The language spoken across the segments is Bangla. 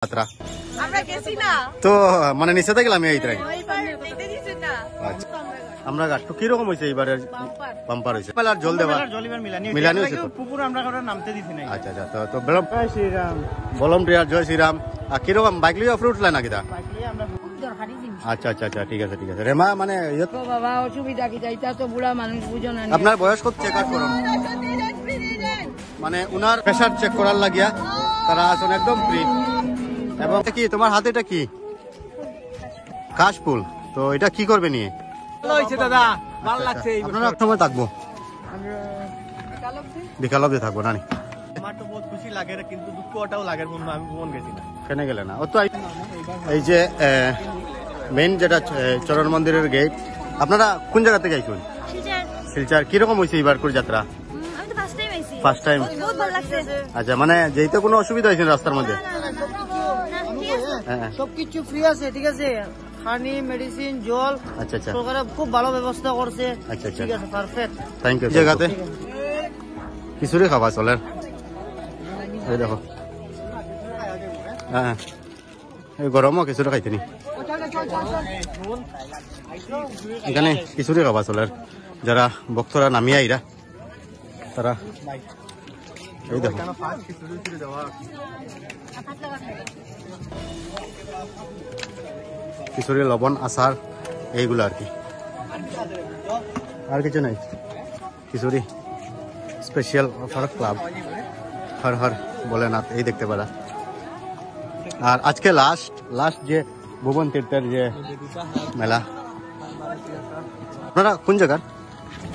যাত্রা আমরা গেছি না তো মানে নিচে থেকে আমি এইটাই ওইবার দেখতে দিছেন না। আচ্ছা আমরা গাট তো কি রকম হইছে এবারে বাম্পার হইছে মেলার জল দেবা মিলানি হইছে তো পুকুর আমরা কারণ নামতে দিছি না। আচ্ছা আচ্ছা তো বলম জয় শ্রীরাম বলম রিয়া জয় শ্রীরাম আর কি রকম বাইক লিয়ে অফরোড লাইন নাকি দা বাইকলি আমরা খুব দরকারি জিনিস আচ্ছা আচ্ছা আচ্ছা ঠিক আছে রেমা মানে তো বাবা অসুবিধা কি যাইতা তো বুড়া মানুষ বুঝো না আপনার বয়স কত চেক আউট করুন মানে উনার প্রেসার চেক করার লাগিয়া তারা আসুন একদম ফ্রি এবং কি তোমার হাতে এটা কি কাশফুল তো এটা কি করবে নিয়ে ভালো হইছে দাদা ভালো লাগছে এই আপনারা এক সময় থাকবো বিকাল অব্দি থাকবো নানি আমার তো বহুত খুশি লাগে কিন্তু দুঃখটাও লাগে বন্ধু আমি মন গেছি না কেন গেলে না ও তো এই যে মেইন যেটা চরণ মন্দিরের গেট আপনারা কোন জায়গা থেকে আইছেন শিলচর কিরকম হয়েছে এবার করে যাত্রা আমি তো ফার্স্ট টাইম আইছি ফার্স্ট টাইম বহুত ভালো লাগছে আচ্ছা মানে যেতে কোনো অসুবিধা হয়েছে না রাস্তার মধ্যে ঠিক আছে হ্যাঁ সবকিছু ফ্রি আছে ঠিক আছে পানি মেডিসিন জল আচ্ছা আচ্ছা সরকারে খুব ভালো ব্যবস্থা করছে আচ্ছা আচ্ছা ঠিক আছে পারফেক্ট থ্যাংক ইউ জায়গাতে খিচুড়ি খাবা চলের এই দেখো হ্যাঁ এই গরমও খিচুড়ি খাইতে নি এখানে খিচুড়ি খাবা চলের যারা ভক্তরা নামিয়ে আইরা তারা এই দেখো খিচুড়ি লবণ আচার এইগুলো আর কি আর কিছু নাই খিচুড়ি special offer club Har Har Bholenath এই দেখতে পারা আর আজকে লাস্ট যে ভুবন তীর্থের যে মেলা আপনারা কোন জায়গার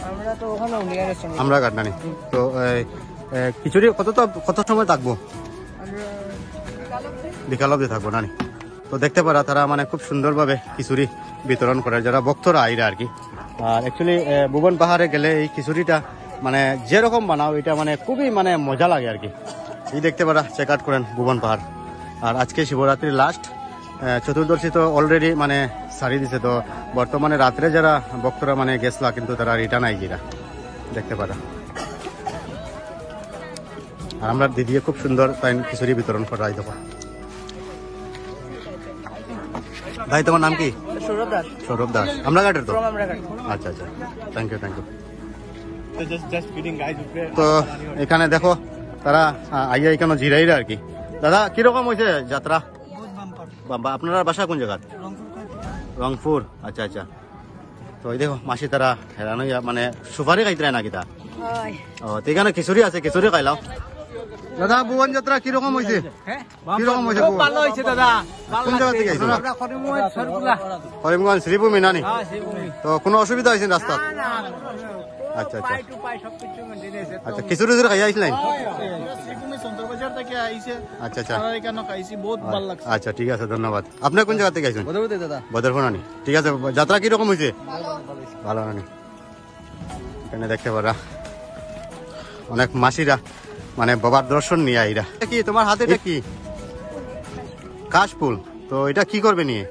আমরা তো ওখানে নিয়ারেস্ট আমরা কাটনানি তো খিচুড়ি কত সময় থাকবো বিকাল অব্দি থাকবো নানি তো দেখতে পারা তারা মানে খুব সুন্দরভাবে খিচুড়ি বিতরণ করে যারা ভক্তরা আইরা আর কি আর অ্যাকচুয়ালি ভুবন পাহাড়ে গেলে এই খিচুড়িটা মানে যেরকম বানাও এটা মানে খুবই মানে মজা লাগে আর কি এই দেখতে পারা চেক আউট করেন ভুবন পাহাড় আর আজকে শিবরাত্রির লাস্ট চতুর্দশী তো অলরেডি মানে সারি দিছে তো বর্তমানে রাত্রে যারা ভক্তরা মানে গেছলা কিন্তু তারা রিটার্ন আইজিরা দেখতে পারা আর আমরা দিদিয়ে খুব সুন্দর তাই খিচুড়ি বিতরণ করা দেখো ভাই তোমার নাম কি সৌরভ দাস সৌরভ দাস আমরা ঘাটের তো আমরা আচ্ছা আচ্ছা thank you just feeding guys তো এখানে দেখো তারা আইয়া এখানে জিরাইরা আর কি দাদা কিরকম হয়েছে যাত্রা আপনারা বাসা কোন জায়গা রংপুর আচ্ছা আচ্ছা তো এই দেখো মাসি তারা হেরানো মানে সুপারি খাইতে নাকি তা ও তো এখানে খিচুড়ি আছে খিচুড়ি খাইলাম দাদা ভুবন যাত্রা কিরকম হয়েছে কিরকম হয়েছে খুব ভালো হইছে দাদা কোন জায়গা থেকে আইছো আমরা করিমগঞ্জ সরপুরা করিমগঞ্জ শ্রীভূমি নানি হ্যাঁ শ্রীভূমি তো কোনো অসুবিধা হয়েছে রাস্তা আচ্ছা আচ্ছা পাই টু পাই সবকিছু মেনটেন আছে আচ্ছা খিচুড়ি খাই আইছিলেন শ্রীভূমি সন্তরবাজার থেকে আইছে আচ্ছা আচ্ছা আর এখানে খাইছি বহুত ভালো লাগছে আচ্ছা ঠিক আছে ধন্যবাদ আপনি কোন জায়গা থেকে আইছেন বদরপুর দাদা বদরপুর নানি ঠিক আছে যাত্রা কিরকম হয়েছে ভালো নানি এখানে দেখতে পারা অনেক মাসিরা মানে বাবার দর্শন নিয়ে আইরা কি তোমার হাতে এটা কি কাশফুল তো এটা কি করবে নিয়ে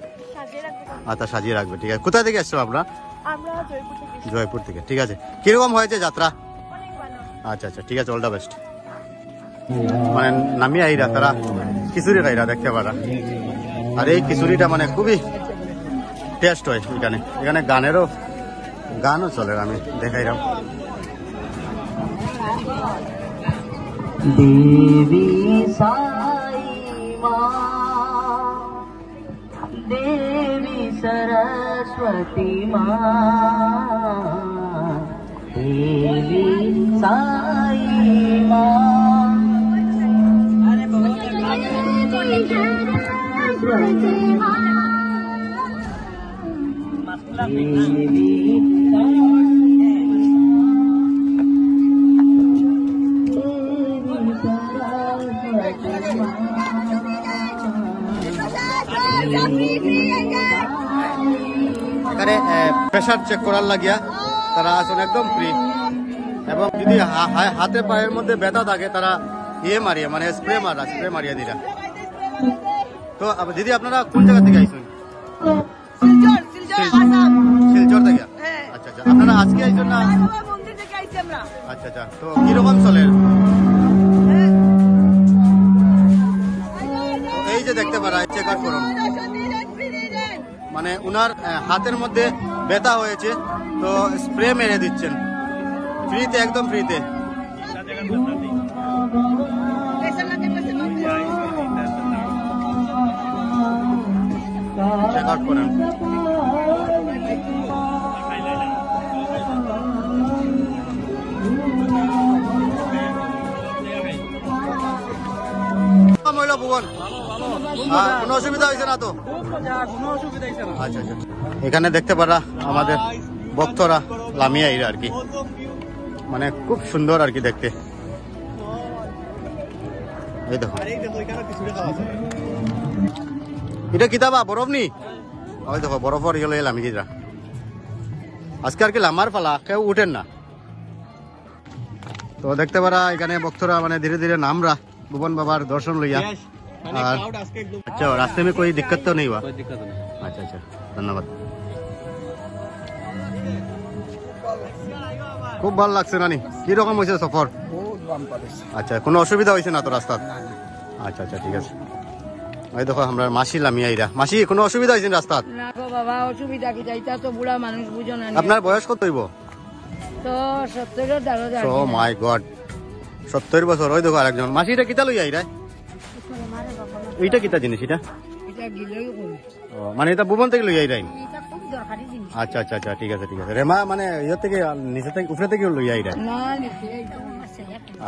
আচ্ছা সাজিয়ে রাখবে ঠিক আছে কোথায় থেকে আসছো আপনারা আমরা জয়পুর থেকে জয়পুর থেকে ঠিক আছে কিরকম হয়েছে যাত্রা আচ্ছা আচ্ছা ঠিক আছে অল দ্য বেস্ট মানে নামিয়ে আইরা তারা খিচুড়ি খাইরা দেখতে পারা আর এই খিচুড়িটা মানে খুবই টেস্ট হয় এখানে গানও চলে আমি দেখাইলাম দেবী সাই মা দেবী সরস্বতী মা দেবী সাই মা এখানে প্রেসার চেক করার লাগিয়া তারা আসুন একদম ফ্রি এবং যদি হাতে পায়ের মধ্যে ব্যথা থাকে তারা মারিয়ে মানে স্প্রে মারিয়ে দিলা তো দিদি আপনারা কোন জায়গা থেকে আইসুন শিলচর থেকে আচ্ছা আচ্ছা আপনারা আজকে আইসুন না মন্দির থেকে আইছি আমরা আচ্ছা আচ্ছা তো কিরকম চলে এই যে দেখতে পারা, চেক আউট করুন। মানে উনার হাতের মধ্যে ব্যথা হয়েছে, তো স্প্রে মেরে দিচ্ছেন ফ্রিতে, একদম ফ্রিতে। চেক আউট করেন। ভুবন, কোনো অসুবিধা হয়েছে না তো? আচ্ছা আচ্ছা, এখানে দেখতে পারা আমাদের ভক্তরা লামিয়া এরা আর কি, মানে খুব সুন্দর আর কি দেখতে। এই দেখো, এটা কিতাবা বরফ নি, ওই দেখো বরফর গেলে লামিরা আজকে আর কি লামার ফালা, কেউ উঠেন না। তো দেখতে পারা এখানে ভক্তরা মানে ধীরে ধীরে নামরা भुवन बाबार दर्शन लिया। अच्छा, रास्ते में कोई दिक्कत तो नहीं हुआ? कोई दिक्कत नहीं। अच्छा अच्छा, धन्यवाद। खूब ভালো লাগছে নানি, কি রকম হইছে সফর? আচ্ছা, কোনো অসুবিধা হইছে না তো রাস্তা? আচ্ছা আচ্ছা, ঠিক আছে। ওই দেখো আমরা মাসি লামিয়া ইরা। মাসি, কোনো অসুবিধা হইছে রাস্তা? না গো বাবা, অসুবিধা কি, যাইতা তো বুড়া মানুষ, বুঝো না। আপনার বয়স কত হইব? তো 70 দাঁড়ো দাঁড়ো। ও মাই গড, 70 বছর। ওই দেখো আরেকজন। মাসি, এটা কিতা লইয়া ইরা? এইটা কিতা জিনিস এটা? এটা গিলই করি। ও মানে এটা ভুবন থেকে লইয়া ইরা? এটা খুব দরকারি জিনিস। আচ্ছা আচ্ছা আচ্ছা, ঠিক আছে ঠিক আছে। রেমা মানে ইয়ে থেকে নিচে থেকে উপরে থেকে লইয়া ইরা? না নিচে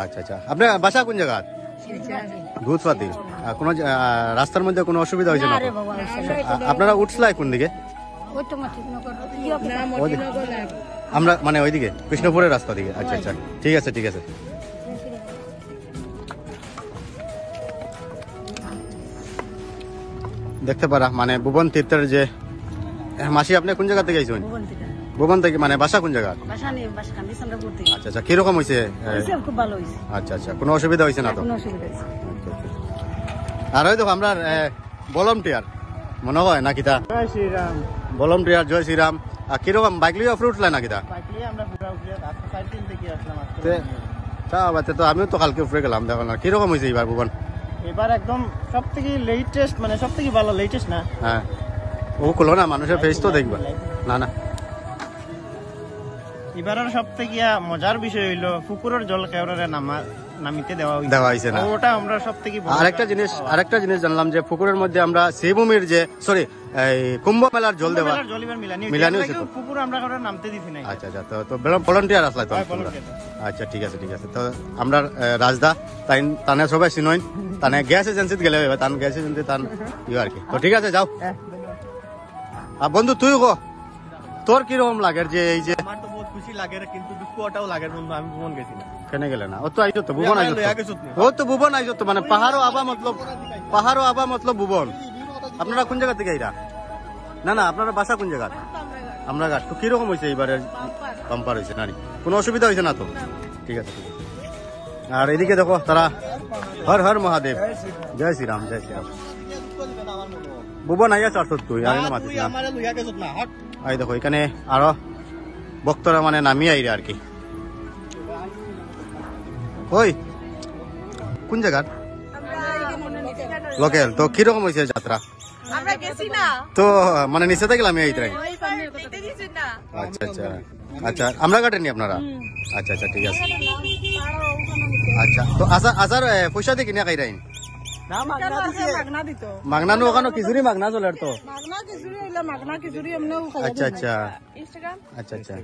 আচ্ছা আচ্ছা, আপনার বাসা কোন জায়গা? গুজপাতি। কোনো রাস্তার মধ্যে কোনো অসুবিধা হয়েছে না? আপনারা উঠছিলেন কোন দিকে? আমরা মানে ওইদিকে কৃষ্ণপুরের রাস্তা দিকে। আচ্ছা আচ্ছা, ঠিক আছে ঠিক আছে। দেখতে পারা মানে ভুবন তীর্থের যে মাসি, আপনি কোন জায়গা থেকে আইছেন? ভুবন থেকে। মানে বাসা কোন জায়গা? আচ্ছা আচ্ছা, কিরকম হয়েছে? আচ্ছা আচ্ছা, কোনো অসুবিধা হয়েছে না তো? আর ওই দেখো আমরা ভলান্টিয়ার মনে হয় না কিতা? জয় শ্রীরাম। ভলান্টিয়ার জয় শ্রীরাম। আর কিরকম বাইক লিয়ে অফ রুট না কিতা? তো আমিও তো কালকে উপরে গেলাম, দেখো না কিরকম হয়েছে এবার ভুবন? এবার একদম সব থেকে লেটেস্ট, মানে সব থেকে ভালো লেটেস্ট না? হ্যাঁ, ও খুলো না, মানুষের ফেস তো দেখবা। না না, এবারের সব থেকে মজার বিষয় হইলো পুকুরের জল কেওড়ারে নামিতে দেওয়া হয়েছে না? ওটা আমরা সব থেকে আরেকটা জিনিস জানলাম যে পুকুরের মধ্যে আমরা শ্রীভূমির যে কুম্ভ মেলার জল দেওয়া মিলানি হয়েছে। পুকুর আমরা নামতে দিছি না। আচ্ছা আচ্ছা, তো ভলান্টিয়ার আসলে তো? আচ্ছা, ঠিক আছে ঠিক আছে। তো আমরা রাজদা তানে সবাই চিনইন, তানে গ্যাস এজেন্সিত গেলে তান গ্যাস এজেন্সি তান ইয়ে আর কি। তো ঠিক আছে, যাও। আর বন্ধু তুই কো, তোর কিরকম লাগে যে এই যে? আমার তো বহুত খুশি লাগে, কিন্তু দুঃখটাও লাগে বন্ধু, আমি ভুবন গেছি না। কেন গেলে না? ও তো আইছো তো, ভুবন আইছো তো। ও তো ভুবন আইছো তো, মানে পাহাড়ও আবা মতলব ভুবন। আপনারা কোন জায়গা থেকে আইরা? না না, আপনারা বাসা কোন জায়গা? আমরা ঘাট। তো কিরকম হয়েছে এবারে? বাম্পার হয়েছে নানি, কোনো অসুবিধা হয়েছে না তো? ঠিক আছে ঠিক আছে। আর এদিকে দেখো তারা হর হর মহাদেব, জয় শ্রীরাম জয় শ্রীরাম। ভুবন আইয়া 470 আর মাতিস না। এই দেখো এখানে আরো ভক্তরা মানে নামিয়ে আইরে আর কি। ওই কোন জায়গার লোকেল? তো কিরকম হয়েছে যাত্রা? আমরা গেছি না তো মানে নিচে থেকে নামিয়ে আইতে? আচ্ছা আচ্ছা আচ্ছা, আমরা কাটেননি আপনারা? আচ্ছা আচ্ছা, ঠিক আছে। আচ্ছা, তো আসার পয়সা দিয়ে কিনে খাইরাইন? মাগনা নো, ওখানে খিচুড়ি মাগনা চলে তো? আচ্ছা আচ্ছা আচ্ছা আচ্ছা।